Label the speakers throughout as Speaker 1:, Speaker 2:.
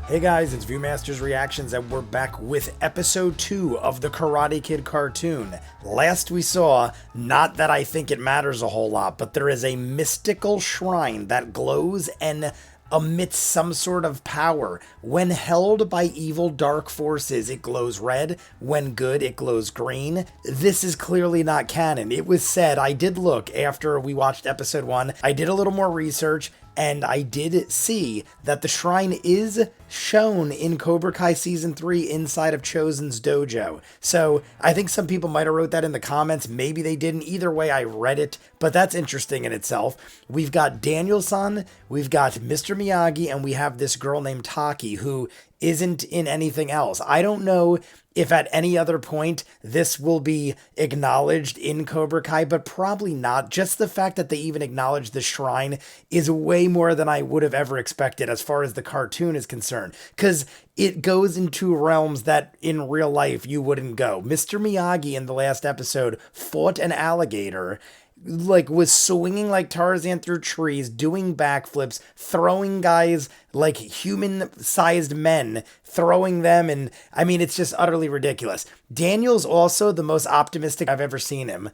Speaker 1: Hey guys, it's ViewMasters Reactions, and we're back with episode 2 of the Karate Kid cartoon. Last we saw, not that I think it matters a whole lot, but there is a mystical shrine that glows and emits some sort of power. When held by evil dark forces, it glows red. When good, it glows green. This is clearly not canon. It was said, I did look after we watched episode 1, I did a little more research, and I did see that the shrine is shown in Cobra Kai Season 3 inside of Chosen's dojo. So I think some people might have wrote that in the comments. Maybe they didn't. Either way, I read it, but that's interesting in itself. We've got Daniel-san, we've got Mr. Miyagi, and we have this girl named Taki who isn't in anything else. I don't know if at any other point this will be acknowledged in Cobra Kai, but probably not. Just the fact that they even acknowledge the shrine is way more than I would have ever expected as far as the cartoon is concerned, because it goes into realms that in real life you wouldn't go. Mr. Miyagi in the last episode fought an alligator, was swinging like Tarzan through trees, doing backflips, throwing guys like human-sized men, throwing them, and I mean, it's just utterly ridiculous. Daniel's also the most optimistic I've ever seen him.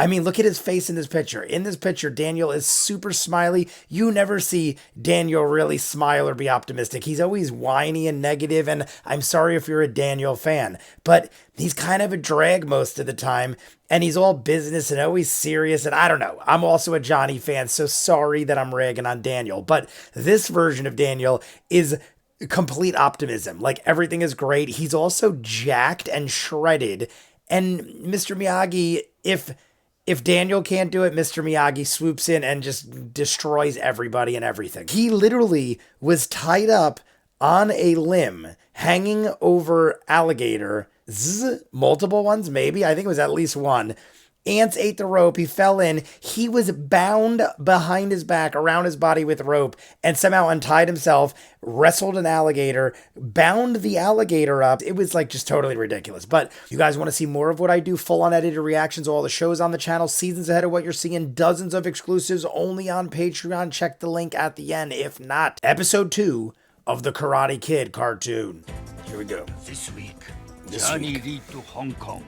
Speaker 1: I mean, look at his face in this picture. In this picture, Daniel is super smiley. You never see Daniel really smile or be optimistic. He's always whiny and negative, and I'm sorry if you're a Daniel fan, but he's kind of a drag most of the time, and he's all business and always serious, and I don't know. I'm also a Johnny fan, so sorry that I'm ragging on Daniel, but this version of Daniel is complete optimism. Like, everything is great. He's also jacked and shredded, and Mr. Miyagi, if Daniel can't do it, Mr. Miyagi swoops in and just destroys everybody and everything. He literally was tied up on a limb, hanging over alligator. Multiple ones, maybe. I think it was at least one. Ants ate the rope. He fell in. He was bound behind his back, around his body with rope, and somehow untied himself, wrestled an alligator, bound the alligator up. It was like just totally ridiculous. But you guys want to see more of what I do? Full unedited reactions, all the shows on the channel, seasons ahead of what you're seeing, dozens of exclusives only on Patreon. Check the link at the end. If not, episode 2 of the Karate Kid cartoon. Here we go.
Speaker 2: This week, Johnny lead to Hong Kong,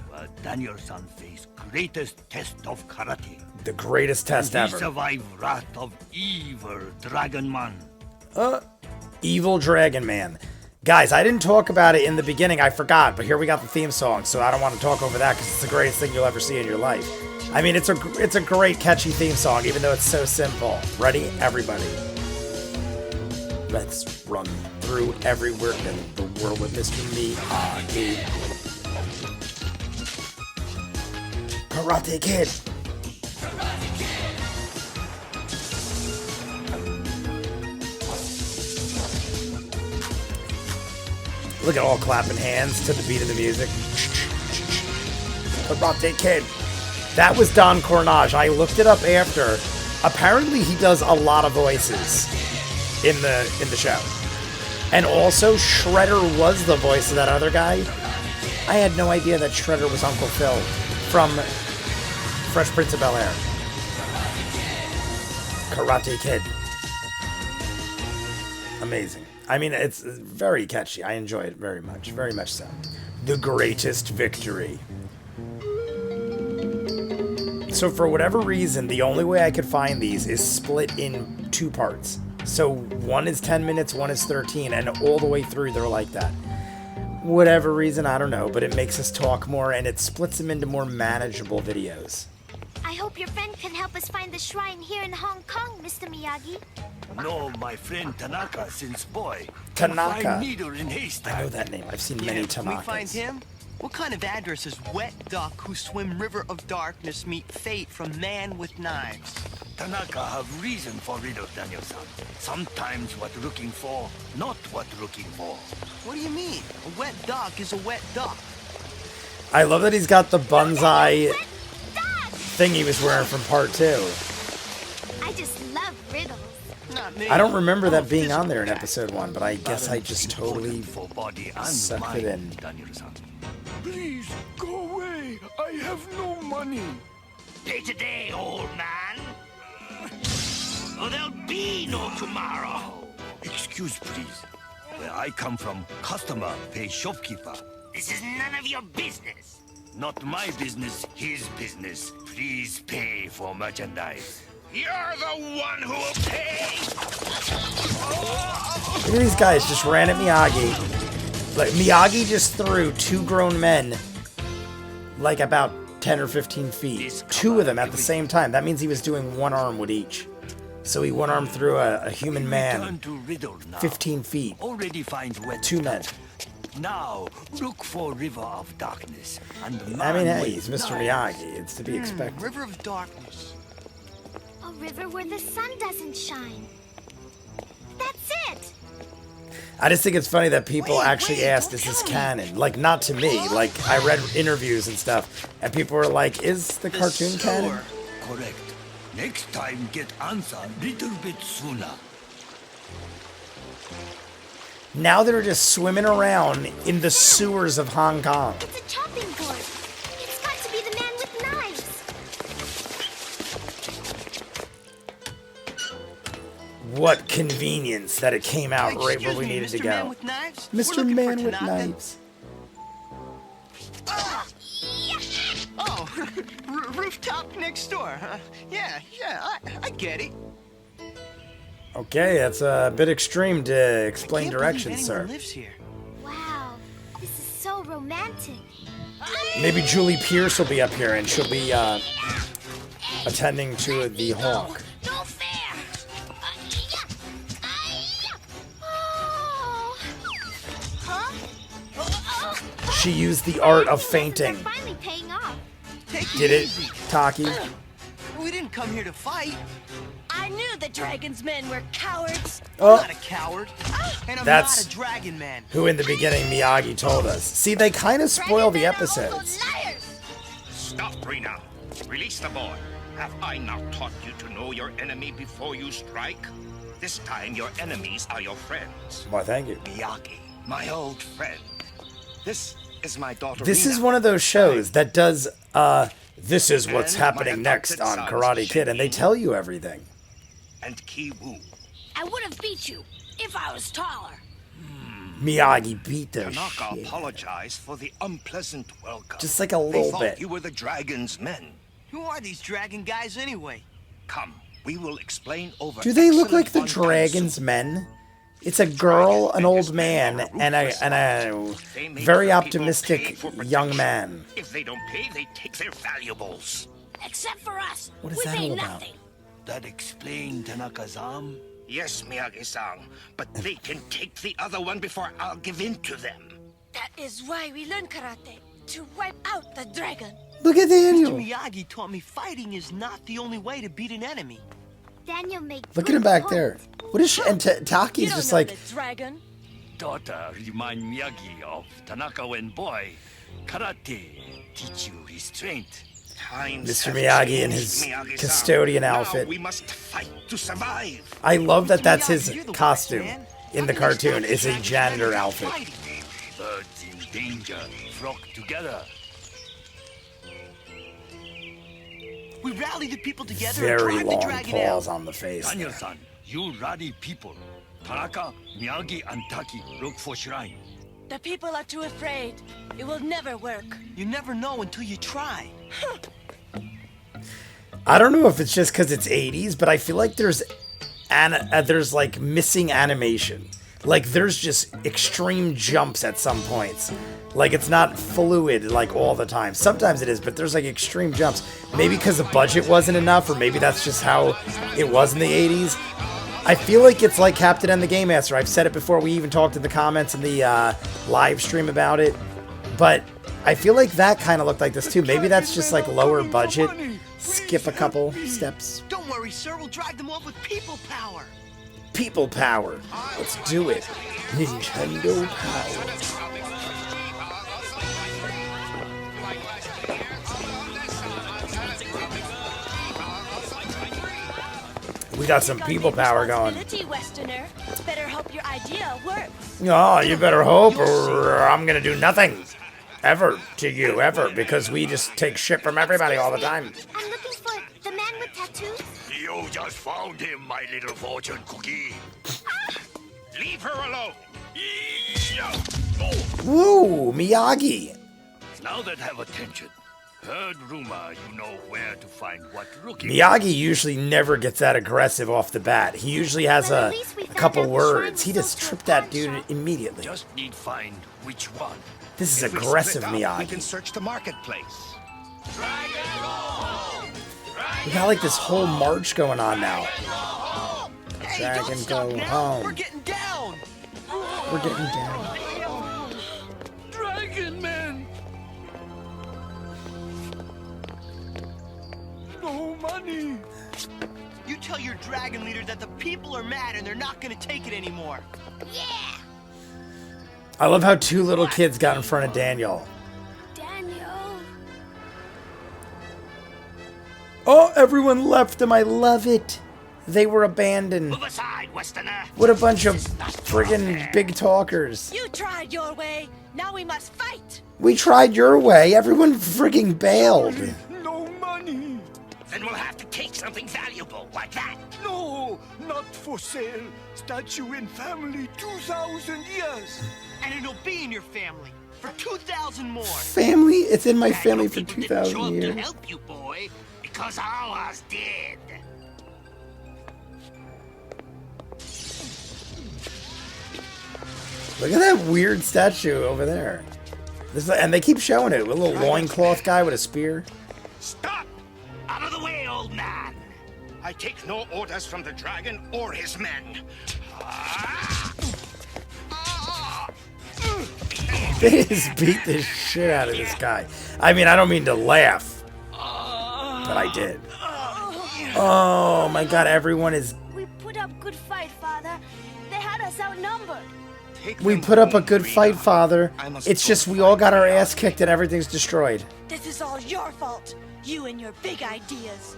Speaker 2: where Daniel-san faced greatest test of karate.
Speaker 1: The greatest test ever.
Speaker 2: He survived wrath of evil Dragon Man.
Speaker 1: Evil Dragon Man. Guys, I didn't talk about it in the beginning. I forgot, but here we got the theme song, so I don't want to talk over that because it's the greatest thing you'll ever see in your life. I mean, it's a great, catchy theme song, even though it's so simple. Ready? Everybody. Let's run through everywhere in the world with Mr. Miyagi. Karate Kid. Look at all clapping hands to the beat of the music. Karate Kid. That was Don Cornage. I looked it up after. Apparently he does a lot of voices in the show. And also Shredder was the voice of that other guy. I had no idea that Shredder was Uncle Phil from Fresh Prince of Bel-Air. Karate Kid. Amazing. I mean, it's very catchy. I enjoy it very much so. The greatest victory. So for whatever reason, the only way I could find these is split in 2 parts. So one is 10 minutes, one is 13, and all the way through they're like that. Whatever reason, I don't know, but it makes us talk more and it splits them into more manageable videos.
Speaker 3: I hope your friend can help us find the shrine here in Hong Kong, Mr. Miyagi.
Speaker 2: No, my friend Tanaka since boy.
Speaker 1: Tanaka.
Speaker 2: Find needle in haystack.
Speaker 1: I know that name. I've seen many
Speaker 4: Can we
Speaker 1: Tanakas.
Speaker 4: find him? What kind of address is wet duck who swim river of darkness meet fate from man with knives?
Speaker 2: Tanaka have reason for riddle, Daniel-san. Sometimes what looking for, not what looking for.
Speaker 4: What do you mean? A wet duck is a wet duck.
Speaker 1: I love that he's got the bonsai thing he was wearing from part 2.
Speaker 3: I just love riddles.
Speaker 4: Not me.
Speaker 1: I don't remember that
Speaker 4: I'm
Speaker 1: being on there in
Speaker 4: physical
Speaker 1: episode 1, but I guess I just totally
Speaker 2: for body and
Speaker 1: sucked
Speaker 2: mind,
Speaker 1: it in.
Speaker 2: Daniel-san.
Speaker 5: Please, go away. I have no money.
Speaker 2: Day to day, old man. Or there'll be no tomorrow. Excuse, please. Where I come from, customer pay shopkeeper.
Speaker 6: This is none of your business.
Speaker 2: Not my business, his business. Please pay for merchandise.
Speaker 6: You're the one who will pay.
Speaker 1: Look at these guys just ran at Miyagi. Like Miyagi just threw two grown men like about 10 or 15 feet. Two of them at the same time. That means he was doing one arm with each. So he one arm threw a human man 15 feet.
Speaker 2: Already find wet
Speaker 1: Two men.
Speaker 2: Now look for River of Darkness. And
Speaker 1: I mean, hey, he's Mr. Miyagi. It's to be expected.
Speaker 4: River of Darkness.
Speaker 3: A river where the sun doesn't shine. That's it!
Speaker 1: I just think it's funny that people actually
Speaker 4: wait,
Speaker 1: asked,
Speaker 4: don't
Speaker 1: is this
Speaker 4: tell me.
Speaker 1: canon? Like, not to me. Like, I read interviews and stuff, and people were like, is the cartoon
Speaker 4: sewer.
Speaker 1: canon?
Speaker 2: correct. Next time get answer little bit sooner.
Speaker 1: Now they're just swimming around in the sewers of Hong Kong.
Speaker 3: It's a chopping board. It's got to be the man with knives.
Speaker 1: What convenience that it came out right where
Speaker 4: Excuse
Speaker 1: we
Speaker 4: me,
Speaker 1: needed to
Speaker 4: Mr.
Speaker 1: go.
Speaker 4: Man with Knives? We're
Speaker 1: Mr.
Speaker 4: looking for
Speaker 1: Man with
Speaker 4: Tanaka.
Speaker 1: Knives.
Speaker 4: Oh, rooftop next door, huh? Yeah, I get it.
Speaker 1: Okay, that's a bit extreme to explain
Speaker 4: Can't
Speaker 1: directions,
Speaker 4: believe
Speaker 1: sir.
Speaker 4: anyone lives here.
Speaker 3: Wow, this is so romantic.
Speaker 1: Maybe Julie Pierce will be up here and she'll be attending to the honk.
Speaker 6: No fair.
Speaker 3: Oh. Huh?
Speaker 1: She used the art of fainting.
Speaker 3: They're finally paying off.
Speaker 4: Take
Speaker 1: Did it,
Speaker 4: easy.
Speaker 1: Taki?
Speaker 4: We didn't come here to fight.
Speaker 7: I knew the Dragon's men were cowards.
Speaker 4: I'm
Speaker 1: Oh,
Speaker 4: not a coward. And I'm
Speaker 1: That's-
Speaker 4: not a dragon man.
Speaker 1: who in the beginning Miyagi told us. See, they kind of spoil the
Speaker 7: Dragons men are
Speaker 1: episodes.
Speaker 7: also liars.
Speaker 6: Stop, Rena. Release the boy. Have I not taught you to know your enemy before you strike? This time your enemies are your friends.
Speaker 1: Why, thank you.
Speaker 6: Miyagi, my old friend. This is my daughter
Speaker 1: This
Speaker 6: Rena.
Speaker 1: is one of those shows that does, this is what's
Speaker 6: And my
Speaker 1: happening next
Speaker 6: adopted
Speaker 1: on
Speaker 6: sons,
Speaker 1: Karate Kid, and they
Speaker 6: Shin-Yin.
Speaker 1: tell you everything.
Speaker 6: And Ki Woo.
Speaker 7: I would have beat you if I was taller.
Speaker 1: Miyagi beat the
Speaker 6: Tanaka
Speaker 1: shit.
Speaker 6: apologized for the unpleasant welcome.
Speaker 1: Just like a
Speaker 6: They
Speaker 1: little
Speaker 6: thought
Speaker 1: bit.
Speaker 6: you were the dragon's men.
Speaker 4: Who are these dragon guys anyway?
Speaker 6: Come, we will explain over.
Speaker 1: Do they look like the
Speaker 6: excellent fun
Speaker 1: Dragon's Men? It's a girl, an old man, and a
Speaker 6: They make
Speaker 1: very
Speaker 6: the people pay
Speaker 1: optimistic
Speaker 6: for
Speaker 1: young
Speaker 6: protection.
Speaker 1: man.
Speaker 6: If they don't pay, they take their valuables.
Speaker 7: Except for us.
Speaker 1: What is
Speaker 7: we
Speaker 1: that
Speaker 7: pay
Speaker 1: all about?
Speaker 7: nothing.
Speaker 2: That explain Tanaka's arm?
Speaker 6: Yes, Miyagi-san, but they can take the other one before I'll give in to them.
Speaker 7: That is why we learn karate. To wipe out the dragon.
Speaker 1: Look at
Speaker 4: Mr.
Speaker 1: Daniel.
Speaker 4: Miyagi taught me fighting is not the only way to beat an enemy.
Speaker 3: Daniel made
Speaker 1: Look at
Speaker 3: good
Speaker 1: him back
Speaker 3: points.
Speaker 1: there. What is she? And
Speaker 7: You
Speaker 1: Taki's
Speaker 7: don't
Speaker 1: just
Speaker 7: know
Speaker 1: like,
Speaker 7: the dragon.
Speaker 2: Daughter remind Miyagi of Tanaka when boy. Karate teach you restraint.
Speaker 6: Times
Speaker 1: Mr.
Speaker 6: have
Speaker 1: Miyagi in
Speaker 6: changed,
Speaker 1: his
Speaker 6: Miyagi-san.
Speaker 1: custodian
Speaker 6: Now
Speaker 1: outfit.
Speaker 6: we must fight to survive.
Speaker 1: I love that that's his
Speaker 4: Miyagi, you're the wise
Speaker 1: costume
Speaker 4: man.
Speaker 1: in the
Speaker 4: How can you stop
Speaker 1: cartoon.
Speaker 4: the
Speaker 1: It's a
Speaker 4: dragon's
Speaker 1: janitor
Speaker 4: men without
Speaker 1: outfit.
Speaker 4: fighting?
Speaker 2: Birds in danger flock together.
Speaker 4: We rally the people together and
Speaker 1: Very
Speaker 4: drive the
Speaker 1: long
Speaker 4: dragon
Speaker 1: pause
Speaker 4: out.
Speaker 1: on the face. there.
Speaker 2: Daniel-san, you rally people. Tanaka, Miyagi, and Taki look for shrine.
Speaker 7: The people are too afraid. It will never work.
Speaker 4: You never know until you try.
Speaker 1: I don't know if it's just because it's 80s, but I feel like there's like missing animation. Like there's just extreme jumps at some points. Like it's not fluid like all the time. Sometimes it is, but there's like extreme jumps. Maybe because the budget wasn't enough, or maybe that's just how it was in the 80s. I feel like it's like Captain and the Game Master. I've said it before. We even talked in the comments in the live stream about it. But I feel like that kind of looked like this too. Maybe that's just like lower budget. Skip a couple steps.
Speaker 4: Don't worry, sir. We'll drive them off with people power.
Speaker 1: People power. Let's do it. Nintendo power. We got some people power going.
Speaker 7: Responsibility, Westerner. Better hope your idea works.
Speaker 1: Oh, you better hope, or I'm gonna do nothing. Ever to you, ever, because we just take shit from everybody all the time.
Speaker 3: I'm looking for the man with tattoos.
Speaker 6: You just found him, my little fortune cookie. Leave her alone.
Speaker 1: Woo, Miyagi.
Speaker 2: Now that have attention. Heard rumor, you know where to find what looking.
Speaker 1: Miyagi usually never gets that aggressive off the bat. He usually has
Speaker 3: Well,
Speaker 1: a
Speaker 3: at least we found
Speaker 1: couple
Speaker 3: out the
Speaker 1: words.
Speaker 3: shrine
Speaker 1: He
Speaker 3: was
Speaker 1: just
Speaker 3: also a
Speaker 1: tripped that
Speaker 3: pawn
Speaker 1: dude
Speaker 3: shop.
Speaker 1: immediately.
Speaker 2: Just need find which one.
Speaker 1: This is
Speaker 6: If we
Speaker 1: aggressive
Speaker 6: split up, We
Speaker 1: Miyagi.
Speaker 6: can search the marketplace.
Speaker 1: We got like this whole march going on now.
Speaker 4: Hey,
Speaker 1: Dragon
Speaker 4: don't stop
Speaker 1: go
Speaker 4: now.
Speaker 1: home.
Speaker 4: We're getting down.
Speaker 1: We're getting down.
Speaker 5: Dragon Man! No money!
Speaker 4: You tell your dragon leader that the people are mad and they're not gonna take it anymore.
Speaker 3: Yeah!
Speaker 1: I love how two little kids got in front of Daniel.
Speaker 3: Daniel!
Speaker 1: Oh, everyone left him. I love it. They were abandoned.
Speaker 6: Move aside, Westerner.
Speaker 1: What a bunch of friggin' big talkers.
Speaker 7: You tried your way. Now we must fight.
Speaker 1: We tried your way. Everyone friggin' bailed.
Speaker 5: No money!
Speaker 6: Then we'll have to take something valuable like that.
Speaker 5: No! Not for sale! Statue in family 2,000 years!
Speaker 4: And it'll be in your family for 2,000 more.
Speaker 1: Family? It's in my
Speaker 6: And
Speaker 1: family
Speaker 6: your
Speaker 1: for
Speaker 6: people didn't show
Speaker 1: 2,000
Speaker 6: up
Speaker 1: years.
Speaker 6: to help you, boy, because ours did.
Speaker 1: Look at that weird statue over there. And they keep showing it. With a little loincloth guy with a spear.
Speaker 6: Stop! Out of the way, old man! I take no orders from the dragon or his men.
Speaker 1: They just beat the shit out of this guy. I mean, I don't mean to laugh. But I did. Oh my god, everyone is...
Speaker 3: We put up good fight, Father. They had us outnumbered.
Speaker 1: We put up a good fight, Father. It's just we all got our ass kicked and everything's destroyed.
Speaker 7: This is all your fault. You and your big ideas.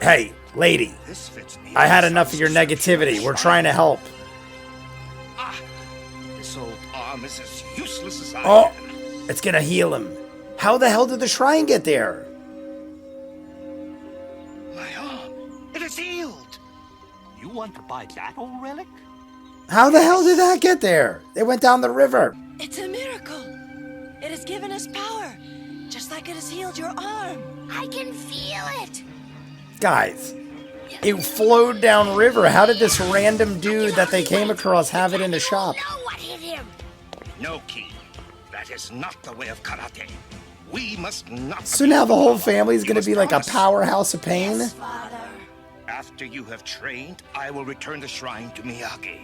Speaker 1: Hey, lady.
Speaker 6: This fits me.
Speaker 1: I had enough of your negativity. We're trying to help.
Speaker 6: This old arm is as useless as I
Speaker 1: Oh,
Speaker 6: am.
Speaker 1: it's gonna heal him. How the hell did the shrine get there?
Speaker 6: My arm, it is healed.
Speaker 2: You want to buy that old relic?
Speaker 1: How the hell did that get there? It went down the river.
Speaker 7: It's a miracle. It has given us power, just like it has healed your arm.
Speaker 3: I can feel it.
Speaker 1: Guys, it flowed down river. How did this random dude that they came across have it in the shop?
Speaker 3: Know what hit him?
Speaker 6: No, Key. That is not the way of karate. We must not.
Speaker 1: So now the whole family's
Speaker 6: You
Speaker 1: gonna
Speaker 6: must
Speaker 1: be like a
Speaker 6: promise.
Speaker 1: powerhouse of pain?
Speaker 3: Father.
Speaker 6: After you have trained, I will return the shrine to Miyagi.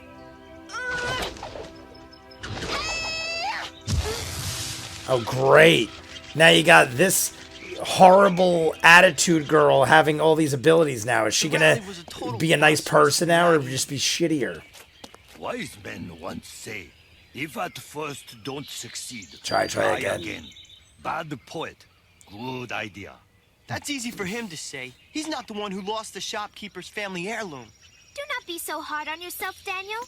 Speaker 1: Oh, great. Now you got this horrible attitude girl having all these abilities now. Is she gonna be a nice person now or just be shittier?
Speaker 2: Wise men once say, if at first don't succeed,
Speaker 1: Try again.
Speaker 2: Bad poet, good idea.
Speaker 4: That's easy for him to say. He's not the one who lost the shopkeeper's family heirloom.
Speaker 3: Do not be so hard on yourself, Daniel.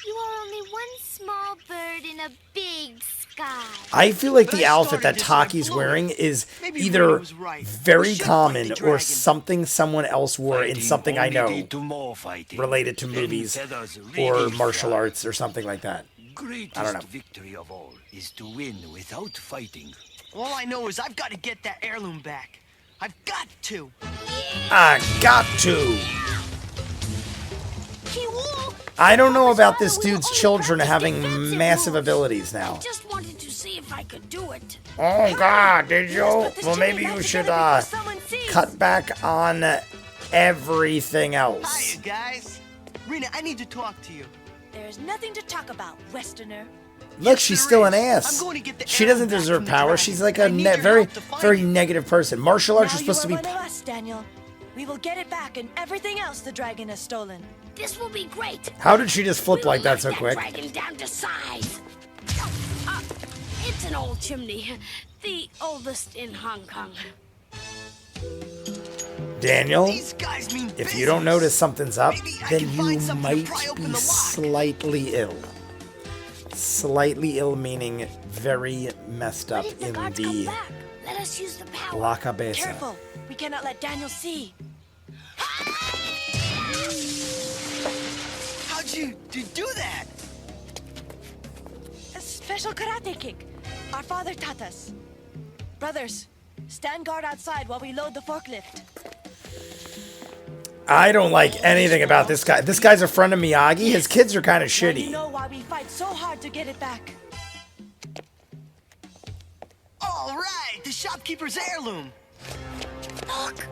Speaker 3: You are only one small bird in a big sky.
Speaker 1: I feel like
Speaker 4: But
Speaker 1: the
Speaker 4: I
Speaker 1: outfit that
Speaker 4: started this when I
Speaker 1: Taki's
Speaker 4: blew
Speaker 1: wearing
Speaker 4: it.
Speaker 1: is
Speaker 4: Maybe
Speaker 1: either
Speaker 4: Ray was right. We
Speaker 1: very
Speaker 4: should fight
Speaker 1: common
Speaker 4: the
Speaker 1: or
Speaker 4: dragon.
Speaker 1: something someone else wore in
Speaker 2: Fighting
Speaker 1: something I
Speaker 2: only
Speaker 1: know
Speaker 2: lead to more fighting.
Speaker 1: related to
Speaker 2: Then
Speaker 1: movies
Speaker 2: feathers
Speaker 1: or
Speaker 2: really
Speaker 1: martial
Speaker 2: fly.
Speaker 1: arts or something like that.
Speaker 2: Greatest
Speaker 1: I don't know.
Speaker 2: victory of all is to win without fighting.
Speaker 4: All I know is I've got to get that heirloom back. I've got to.
Speaker 1: I got to. I don't know about this dude's children having massive abilities now.
Speaker 3: Just wanted to see if I could do it.
Speaker 1: Oh god, did you?
Speaker 7: Let's put this
Speaker 1: Well,
Speaker 7: chain
Speaker 1: maybe
Speaker 7: back
Speaker 1: you should
Speaker 7: together before someone sees.
Speaker 1: cut back on everything else.
Speaker 4: Hiya, guys. Rena, I need to talk to you.
Speaker 7: There's nothing to talk about, Westerner.
Speaker 1: Look, she's
Speaker 4: there
Speaker 1: still an
Speaker 4: is.
Speaker 1: ass.
Speaker 4: I'm going to get the
Speaker 1: She doesn't
Speaker 4: heirloom back
Speaker 1: deserve
Speaker 4: from the
Speaker 1: power.
Speaker 4: dragon.
Speaker 1: She's like
Speaker 4: I
Speaker 1: a
Speaker 4: need your
Speaker 1: very,
Speaker 4: help to find
Speaker 1: very
Speaker 4: it.
Speaker 1: negative person. Martial arts
Speaker 7: Now
Speaker 1: are supposed to
Speaker 7: you
Speaker 1: be.
Speaker 7: are one of us, Daniel. We will get it back and everything else the dragon has stolen.
Speaker 3: This will be great.
Speaker 1: How did she just flip
Speaker 3: We will
Speaker 1: like that
Speaker 3: knock
Speaker 1: so quick?
Speaker 3: Dragon down to size. It's an old chimney, the oldest in Hong Kong.
Speaker 1: Daniel,
Speaker 4: These guys mean
Speaker 1: if you don't
Speaker 4: business.
Speaker 1: notice something's up,
Speaker 4: Maybe I
Speaker 1: then
Speaker 4: can
Speaker 1: you
Speaker 4: find something to
Speaker 1: might
Speaker 4: pry open
Speaker 1: be
Speaker 4: the lock.
Speaker 1: slightly ill. Slightly ill meaning very messed up
Speaker 3: What if the
Speaker 1: in
Speaker 3: guards come
Speaker 1: the
Speaker 3: back? Let us use the power.
Speaker 1: La Cabeza.
Speaker 7: Careful. We cannot let Daniel see.
Speaker 4: How'd you do that?
Speaker 7: special karate kick. Our father taught us. Brothers, stand guard outside while we load the forklift.
Speaker 1: I don't like anything about this guy. This guy's a friend of Miyagi. His kids are kind of
Speaker 7: Now
Speaker 1: shitty.
Speaker 7: you know why we fight so hard to get it back.
Speaker 4: All right, the shopkeeper's heirloom.
Speaker 7: Look!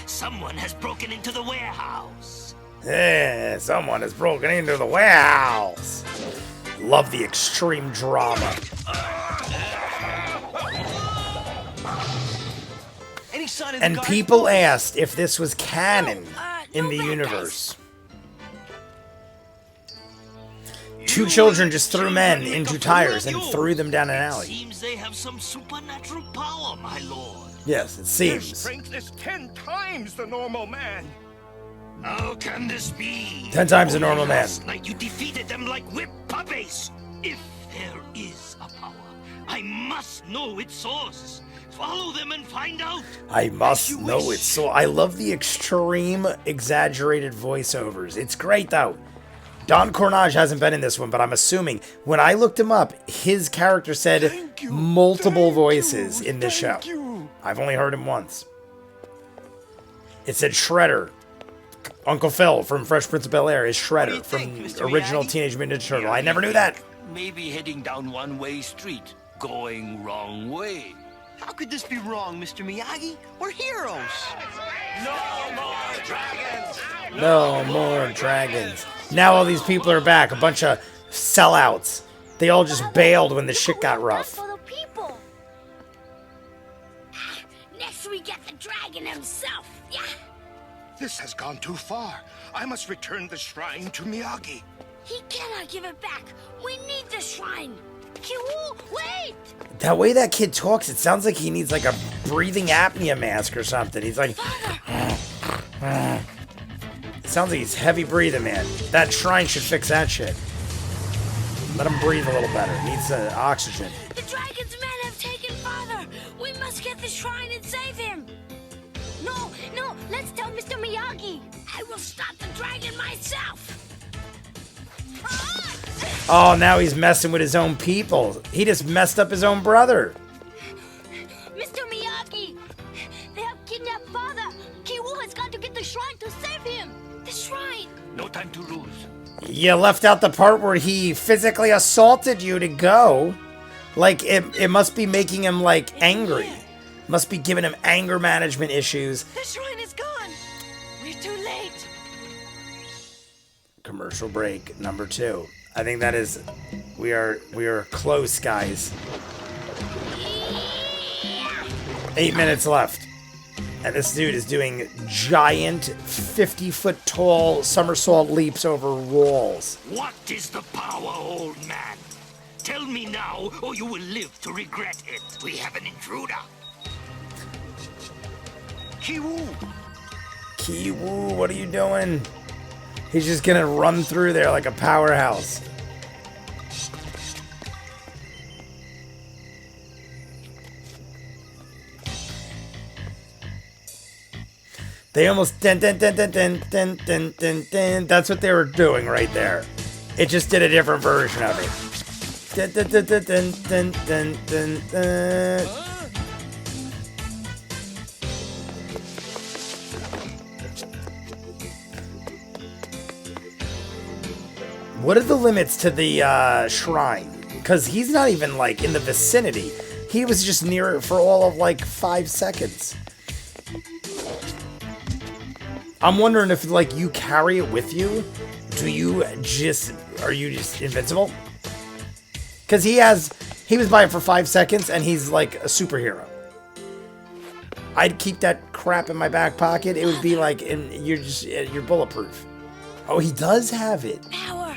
Speaker 2: Someone has broken into the warehouse.
Speaker 1: Eh, someone has broken into the warehouse. Love the extreme drama.
Speaker 4: Any sign of the
Speaker 1: And
Speaker 4: guard?
Speaker 1: people asked if this was canon in
Speaker 3: no
Speaker 1: the
Speaker 3: bad
Speaker 1: universe. Two children just threw men into tires and threw them down an alley.
Speaker 2: Seems they have some supernatural power, my lord.
Speaker 1: Yes, it
Speaker 5: Their
Speaker 1: seems.
Speaker 5: strength is 10 times the normal man.
Speaker 2: How can this be?
Speaker 1: 10 times a normal man.
Speaker 2: Last night you defeated them like whipped puppies. If there is a power, I must know its source. Follow them and find out.
Speaker 1: I must know it. So I love the extreme exaggerated voiceovers. It's great though. Don Cornage hasn't been in this one, but I'm assuming when I looked him up, his character said
Speaker 5: Thank you,
Speaker 1: multiple
Speaker 5: thank
Speaker 1: voices
Speaker 5: you,
Speaker 1: in this show.
Speaker 5: thank you.
Speaker 1: I've only heard him once. It said Shredder. Uncle Phil from Fresh Prince of Bel-Air is
Speaker 4: What do
Speaker 1: Shredder
Speaker 4: you
Speaker 1: from
Speaker 4: think, Mr.
Speaker 1: original
Speaker 4: Miyagi?
Speaker 1: Teenage Mutant Ninja Turtle. I never knew that.
Speaker 2: Maybe heading down one-way street, going wrong way.
Speaker 4: How could this be wrong, Mr. Miyagi? We're heroes.
Speaker 1: No more dragons. Now all these people are back. A bunch of sellouts. They all just bailed when the shit got rough.
Speaker 3: For the people. Next we get the dragon himself. Yeah.
Speaker 6: This has gone too far. I must return the shrine to Miyagi.
Speaker 3: He cannot give it back. We need the shrine. Kiwoo, wait!
Speaker 1: That way that kid talks, it sounds like he needs like a breathing apnea mask or something. He's like, it sounds like he's heavy breathing, man. That shrine should fix that shit. Let him breathe a little better. He needs oxygen.
Speaker 3: The dragon's men have taken Father. We must get the shrine and save him. No, let's tell Mr. Miyagi. I will stop the dragon myself.
Speaker 1: Oh, now he's messing with his own people. He just messed up his own brother.
Speaker 3: Mr. Miyagi, they have kidnapped Father. Kiwoo has got to get the shrine to save him. The shrine.
Speaker 2: No time to lose.
Speaker 1: You left out the part where he physically assaulted you to go. Like, it must be making him, like, angry. Must be giving him anger management issues.
Speaker 7: The shrine is gone. We're too late.
Speaker 1: Commercial break number 2. I think that is, we are close, guys. 8 minutes left. And this dude is doing giant 50-foot tall somersault leaps over walls.
Speaker 2: What is the power, old man? Tell me now, or you will live to regret it. We have an intruder.
Speaker 5: Kiwoo.
Speaker 1: Kiwoo, what are you doing? He's just gonna run through there like a powerhouse. They almost dun. That's what they were doing right there. It just did a different version of it. What are the limits to the shrine? Because he's not even like in the vicinity. He was just near it for all of like 5 seconds. I'm wondering if like you carry it with you. Are you just invincible? Because he was by it for 5 seconds and he's like a superhero. I'd keep that crap in my back pocket. It would be like, you're bulletproof. Oh, he does have it.
Speaker 3: Power,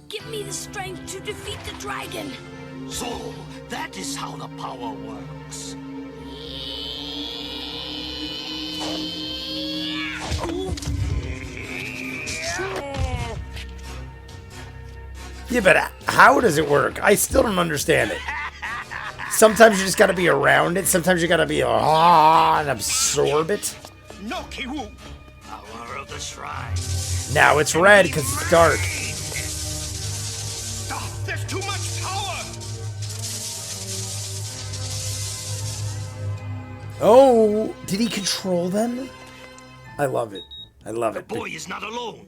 Speaker 3: give me the strength to defeat the dragon.
Speaker 2: So, that is how the power works.
Speaker 1: Yeah, but how does it work? I still don't understand it. Sometimes you just gotta be around it. Sometimes you gotta be and absorb it.
Speaker 5: No, Kiwoo.
Speaker 2: Power of the shrine.
Speaker 1: Now it's red because it's dark.
Speaker 5: Stop. There's too much power.
Speaker 1: Oh, did he control them? I love it. I love it.
Speaker 2: The boy is not alone.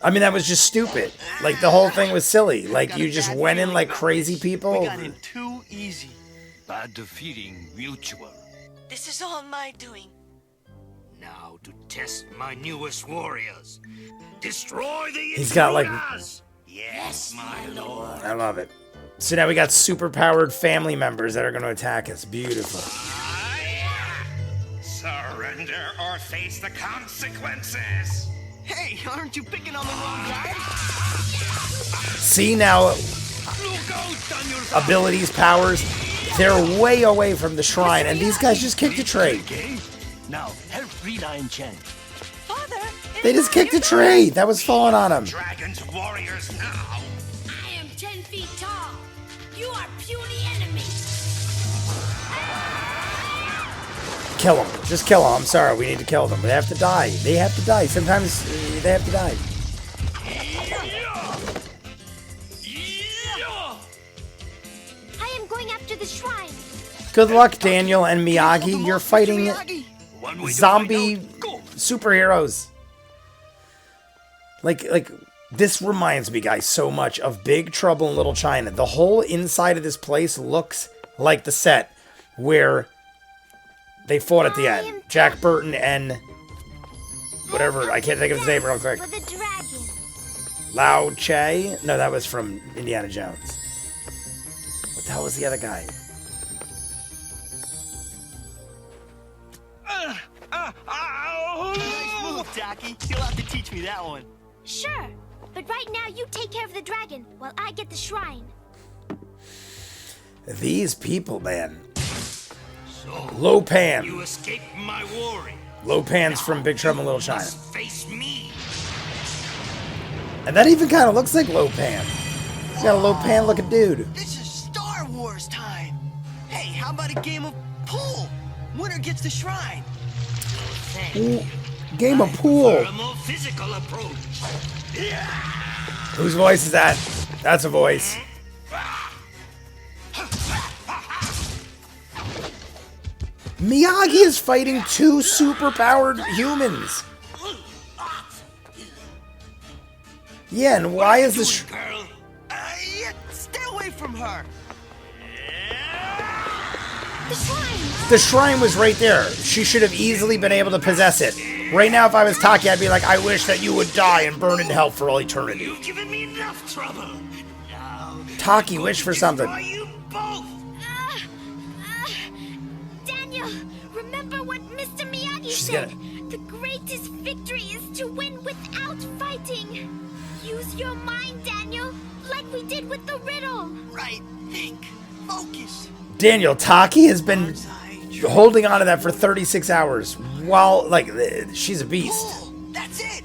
Speaker 1: I mean, that was just stupid. Like, the whole thing was silly. Like, you just went in like crazy people.
Speaker 4: We got in too easy.
Speaker 2: Bad feeling mutual.
Speaker 7: This is all my doing.
Speaker 2: Now to test my newest warriors. Destroy the
Speaker 1: He's got, like-
Speaker 2: intruders! Yes, my lord.
Speaker 1: I love it. So now we got super-powered family members that are going to attack us. Beautiful.
Speaker 6: Surrender or face the consequences.
Speaker 4: Hey, aren't you picking on the wrong guy?
Speaker 1: See now, abilities, powers, they're way away from the shrine, and these guys just kicked a tree.
Speaker 2: Okay? Now, help Rita and Chen.
Speaker 7: Father!
Speaker 1: They just kicked a tree that was falling on them.
Speaker 6: Dragon's warriors now.
Speaker 3: I am 10 feet tall. You are puny enemy.
Speaker 1: Kill them. Just kill them. I'm sorry. We need to kill them. They have to die. They have to die. Sometimes they have to die.
Speaker 3: I am going after the shrine.
Speaker 1: Good luck, Daniel and Miyagi. You're fighting
Speaker 2: One way to
Speaker 1: zombie
Speaker 2: find out. Go.
Speaker 1: superheroes. Like this reminds me, guys, so much of Big Trouble in Little China. The whole inside of this place looks like the set where they fought at the end. Jack Burton and whatever. I can't think of his name real quick.
Speaker 3: For the dragon.
Speaker 1: Lao Che? No, that was from Indiana Jones. What the hell was the other guy?
Speaker 4: Nice move, Taki. You'll have to teach me that one.
Speaker 3: Sure. But right now you take care of the dragon while I get the shrine.
Speaker 1: These people, man.
Speaker 2: So,
Speaker 1: Lopan.
Speaker 2: you escaped my warrior.
Speaker 1: Lopan's from Big Trouble in Little China.
Speaker 2: Must face me.
Speaker 1: And that even kind of looks like Lopan. He's got a Lopan looking dude.
Speaker 4: This is Star Wars time. Hey, how about a game of pool? Winner gets the shrine.
Speaker 1: Ooh, game of pool.
Speaker 2: For a more physical approach.
Speaker 1: Whose voice is that? That's a voice. Miyagi is fighting two super-powered humans. Yeah, and why is this...
Speaker 2: Girl,
Speaker 4: Yeah, stay away from her.
Speaker 3: The shrine!
Speaker 1: The shrine was right there. She should have easily been able to possess it. Right now, if I was Taki, I'd be like, I wish that you would die and burn in hell for all eternity.
Speaker 2: you've given me enough trouble. Now,
Speaker 1: Taki, wish for something.
Speaker 2: destroy you both.
Speaker 3: Daniel, remember what Mr. Miyagi
Speaker 1: She's
Speaker 3: said?
Speaker 1: gonna-
Speaker 3: The greatest victory is to win without fighting. Use your mind, Daniel, like we did with the riddle.
Speaker 4: Right, think, focus.
Speaker 1: Daniel, Taki has been holding on to that for 36 hours. While, like, she's a beast.
Speaker 4: Pull. That's it.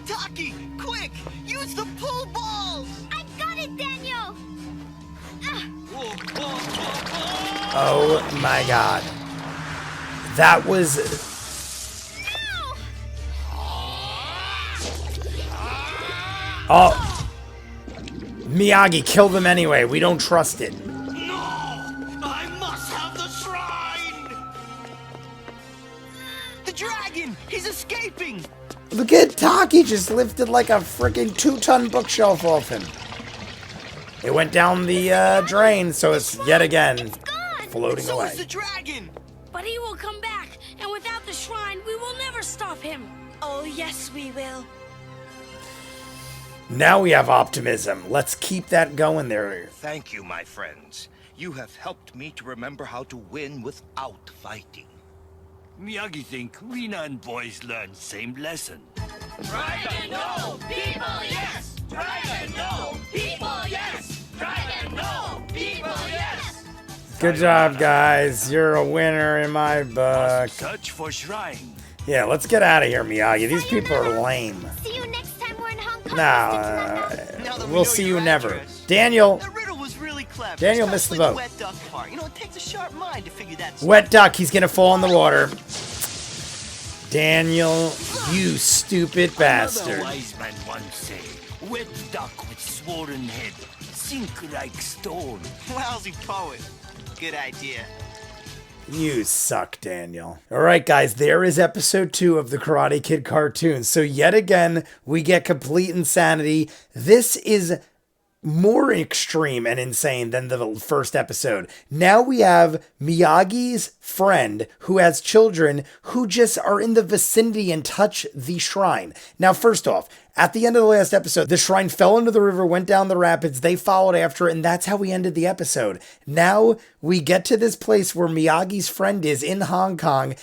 Speaker 4: Taki, quick, use the pull balls.
Speaker 3: I got it, Daniel.
Speaker 1: Oh my god. That was... Oh. Miyagi, kill them anyway. We don't trust it.
Speaker 2: No, I must have the shrine.
Speaker 4: The dragon, he's escaping.
Speaker 1: Look at Taki just lifted like a freaking 2-ton bookshelf off him. It went down the drain, so it's yet again floating
Speaker 4: So
Speaker 1: away.
Speaker 4: is the dragon.
Speaker 3: But he will come back, and without the shrine, we will never stop him.
Speaker 7: Oh, yes, we will.
Speaker 1: Now we have optimism. Let's keep that going there.
Speaker 6: Thank you, my friends. You have helped me to remember how to win without fighting.
Speaker 2: Miyagi think Rina and boys learn same lesson.
Speaker 3: Dragon, no! People, yes! Dragon, no! People, yes! Dragon, no! People, yes!
Speaker 1: Good job, guys. You're a winner in my book.
Speaker 2: Search for shrine.
Speaker 1: Yeah, let's get out of here, Miyagi. These people are lame.
Speaker 3: See you next time we're in Hong Kong.
Speaker 1: Nah,
Speaker 3: Mr. Tanaka.
Speaker 4: Now that we
Speaker 1: we'll
Speaker 4: know
Speaker 1: see
Speaker 4: your
Speaker 1: you never.
Speaker 4: address.
Speaker 1: Daniel,
Speaker 4: The riddle was really clever.
Speaker 1: Daniel missed the
Speaker 4: especially
Speaker 1: boat.
Speaker 4: wet duck part. You know, it takes a sharp mind to figure that.
Speaker 1: wet duck. He's gonna fall in the water. Daniel, you stupid
Speaker 2: Another
Speaker 1: bastard.
Speaker 2: wise man once said, wet duck with swollen head, sink like stone.
Speaker 4: Lousy poet. good idea.
Speaker 1: You suck, Daniel. All right, guys, there is episode 2 of the Karate Kid cartoon. So yet again, we get complete insanity. This is more extreme and insane than the first episode. Now we have Miyagi's friend who has children who just are in the vicinity and touch the shrine. Now, first off, at the end of the last episode, the shrine fell into the river, went down the rapids, they followed after it, and that's how we ended the episode. Now we get to this place where Miyagi's friend is in Hong Kong.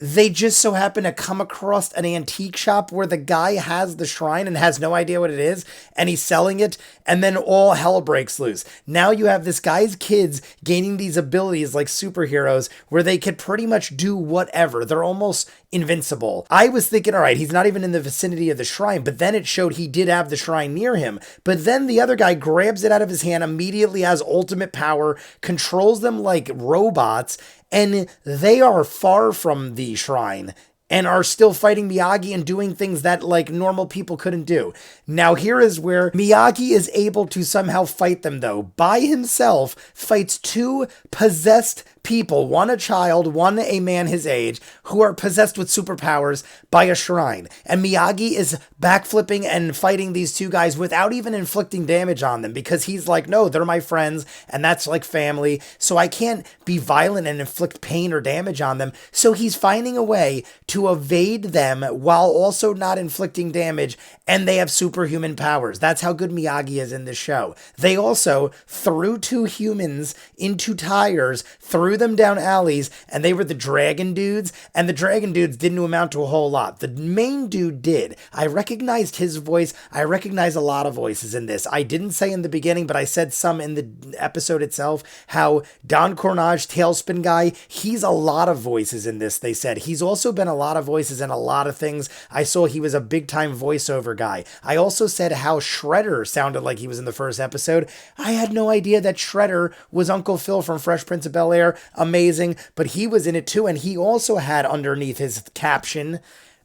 Speaker 1: They just so happen to come across an antique shop where the guy has the shrine and has no idea what it is, and he's selling it, and then all hell breaks loose. Now you have this guy's kids gaining these abilities like superheroes where they could pretty much do whatever. They're almost invincible. I was thinking, all right, he's not even in the vicinity of the shrine, but then it showed he did have the shrine near him. But then the other guy grabs it out of his hand, immediately has ultimate power, controls them like robots, and they are far from the shrine and are still fighting Miyagi and doing things that like normal people couldn't do. Now here is where Miyagi is able to somehow fight them though. By himself, fights 2 possessed people, one a child, one a man his age, who are possessed with superpowers by a shrine. And Miyagi is backflipping and fighting these 2 guys without even inflicting damage on them because he's like, no, they're my friends and that's like family. So I can't be violent and inflict pain or damage on them. So he's finding a way to evade them while also not inflicting damage, and they have superhuman powers. That's how good Miyagi is in this show. They also threw 2 humans into tires, threw them down alleys, and they were the dragon dudes, and the dragon dudes didn't amount to a whole lot. The main dude did. I recognized his voice. I recognize a lot of voices in this. I didn't say in the beginning, but I said some in the episode itself, how Don Cornage, Tailspin Guy, he's a lot of voices in this, they said. He's also been a lot of voices in a lot of things. I saw he was a big time voiceover guy. I also said how Shredder sounded like he was in the first episode. I had no idea that Shredder was Uncle Phil from Fresh Prince of Bel-Air. Amazing, but he was in it too, and he also had underneath his caption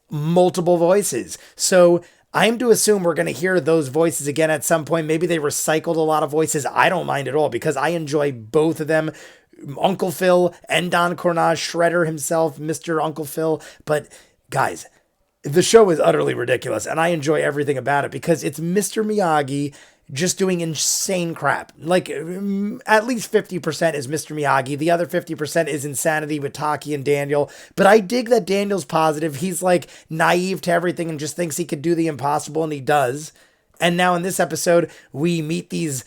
Speaker 1: multiple voices. So I'm to assume we're going to hear those voices again at some point. Maybe they recycled a lot of voices. I don't mind at all because I enjoy both of them. Uncle Phil and Don Cornage, Shredder himself, Mr. Uncle Phil. But guys, the show is utterly ridiculous, and I enjoy everything about it because it's Mr. Miyagi just doing insane crap. Like, at least 50% is Mr. Miyagi. The other 50% is insanity with Taki and Daniel. But I dig that Daniel's positive. He's, like, naive to everything and just thinks he could do the impossible, and he does. And now in this episode, we meet these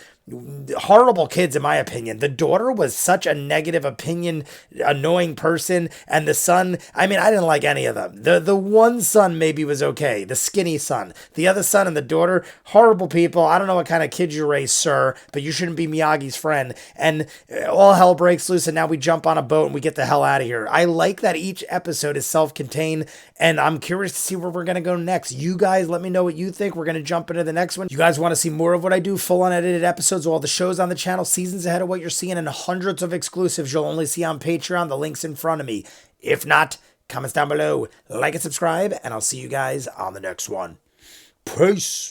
Speaker 1: horrible kids, in my opinion. The daughter was such a negative opinion, annoying person, and the son, I mean, I didn't like any of them. The one son maybe was okay, the skinny son. The other son and the daughter, horrible people. I don't know what kind of kids you raise, sir, but you shouldn't be Miyagi's friend. And all hell breaks loose, and now we jump on a boat and we get the hell out of here. I like that each episode is self-contained, and I'm curious to see where we're going to go next. You guys, let me know what you think. We're going to jump into the next one. You guys want to see more of what I do, full unedited episodes, all the shows on the channel, seasons ahead of what you're seeing, and hundreds of exclusives you'll only see on Patreon. The link's in front of me. If not, comments down below, like and subscribe, and I'll see you guys on the next one. Peace.